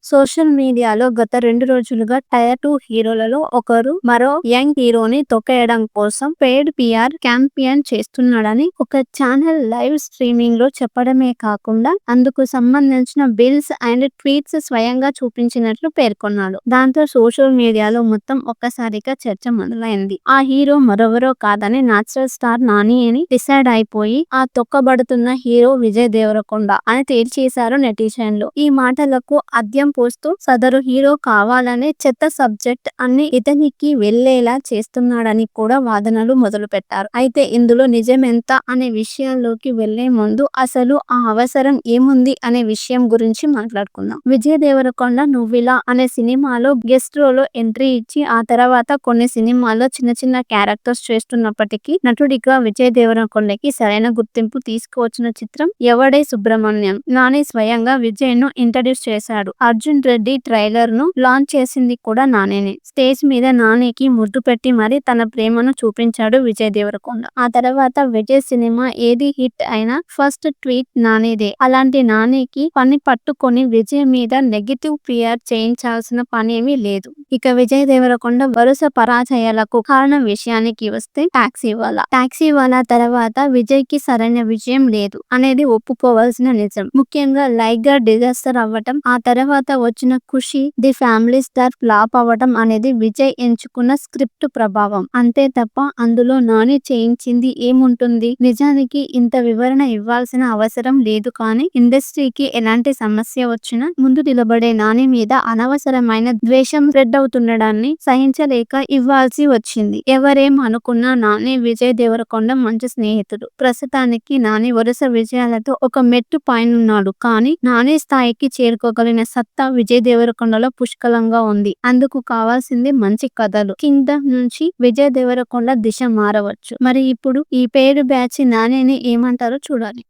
Social మీడియాలో గత 2 రోజులుగా టైర్ 2 హీరోలలో ఒకరు మరో యంగ్ హీరోని తొక్కేయడం కోసం పెయిడ్ పీఆర్ క్యాంపెయిన్ చేస్తున్నాడని ఒక ఛానల్ లైవ్ స్ట్రీమింగ్ లో చెప్పడమే కాకుండా అందుకు సంబంధించిన బిల్స్ అండ్ ట్వీట్స్ స్వయంగా చూపించినట్లు పేర్కొన్నాడు. దాంతో సోషల్ మీడియాలో మొత్తం ఒక్కసారిగా చర్చ మొదలైంది. ఆ హీరో మరెవరో కాదని నేచురల్ స్టార్ నాని అని డిసైడ్ అయిపోయి ఆ తొక్కబడుతున్న హీరో విజయ్ దేవరకొండ అని తేల్చేశారు నెటిజన్లు. ఈ మాటలకు అద్దం పోస్తూ సదరు హీరో కావాలనే చెత్త సబ్జెక్ట్ అన్ని ఇతనికి వెళ్లేలా చేస్తున్నాడని కూడా వాదనలు మొదలు పెట్టారు. అయితే ఇందులో నిజమెంత అనే విషయాల్లోకి వెళ్లే ముందు అసలు ఆ అవసరం ఏముంది అనే విషయం గురించి మాట్లాడుకుందాం. విజయ్ దేవరకొండ నువ్విలా అనే సినిమాలో గెస్ట్ రోల్ ఎంట్రీ ఇచ్చి ఆ తర్వాత కొన్ని సినిమాల్లో చిన్న చిన్న క్యారెక్టర్స్ చేస్తున్నప్పటికీ నటుడిగా విజయ్ దేవరకొండకి సరైన గుర్తింపు తీసుకువచ్చిన చిత్రం ఎవడే సుబ్రహ్మణ్యం. నాని స్వయంగా విజయ్ ను ఇంట్రడ్యూస్ చేశాడు. అర్జున్ రెడ్డి ట్రైలర్ ను లాంచ్ చేసింది కూడా నానేనే. స్టేజ్ మీద నానికి ముద్దు పెట్టి మరి తన ప్రేమను చూపించాడు విజయ్ దేవరకొండ. ఆ తర్వాత విజయ్ సినిమా ఏది హిట్ అయినా ఫస్ట్ ట్వీట్ నానిదే. అలాంటి నానికి పని పట్టుకొని విజయ్ మీద నెగిటివ్ పిఆర్ చేయించాల్సిన పనేమీ లేదు. ఇక విజయ్ దేవరకొండ వరుస పరాజయాలకు కారణం విషయానికి వస్తే టాక్సీవాలా తర్వాత విజయ్ కి సరైన విజయం లేదు అనేది ఒప్పుకోవాల్సిన నిజం. ముఖ్యంగా లైగర్ డిజాస్టర్ అవ్వటం, ఆ తర్వాత వచ్చిన ఖుషి ది ఫ్యామిలీ స్టార్ ఫ్లాప్ అవ్వటం అనేది విజయ్ ఎంచుకున్న స్క్రిప్ట్ ప్రభావం. అంతే తప్ప అందులో నాని చేయించింది ఏముంటుంది? నిజానికి ఇంత వివరణ ఇవ్వాల్సిన అవసరం లేదు. కానీ ఇండస్ట్రీకి ఎలాంటి సమస్య వచ్చినా ముందు నిలబడే నాని మీద అనవసరమైన ద్వేషం స్ప్రెడ్ అవుతుండడాన్ని సహించలేక ఇవ్వాల్సి వచ్చింది. ఎవరేం అనుకున్నా నాని విజయ్ దేవరకొండ మంచి స్నేహితుడు. ప్రస్తుతానికి నాని వరుస విజయాలతో ఒక మెట్టు పైనున్నాడు. కానీ నాని స్థాయికి చేరుకోగలిగిన సత్తా విజయ్ దేవరకొండలో పుష్కలంగా ఉంది. అందుకు కావాల్సింది మంచి కథలు. కింగ్డమ్ నుంచి విజయ్ దేవరకొండ దిశ మారవచ్చు. మరి ఇప్పుడు ఈ పేరు బ్యాచ్ నానిని ఏమంటారో చూడాలి.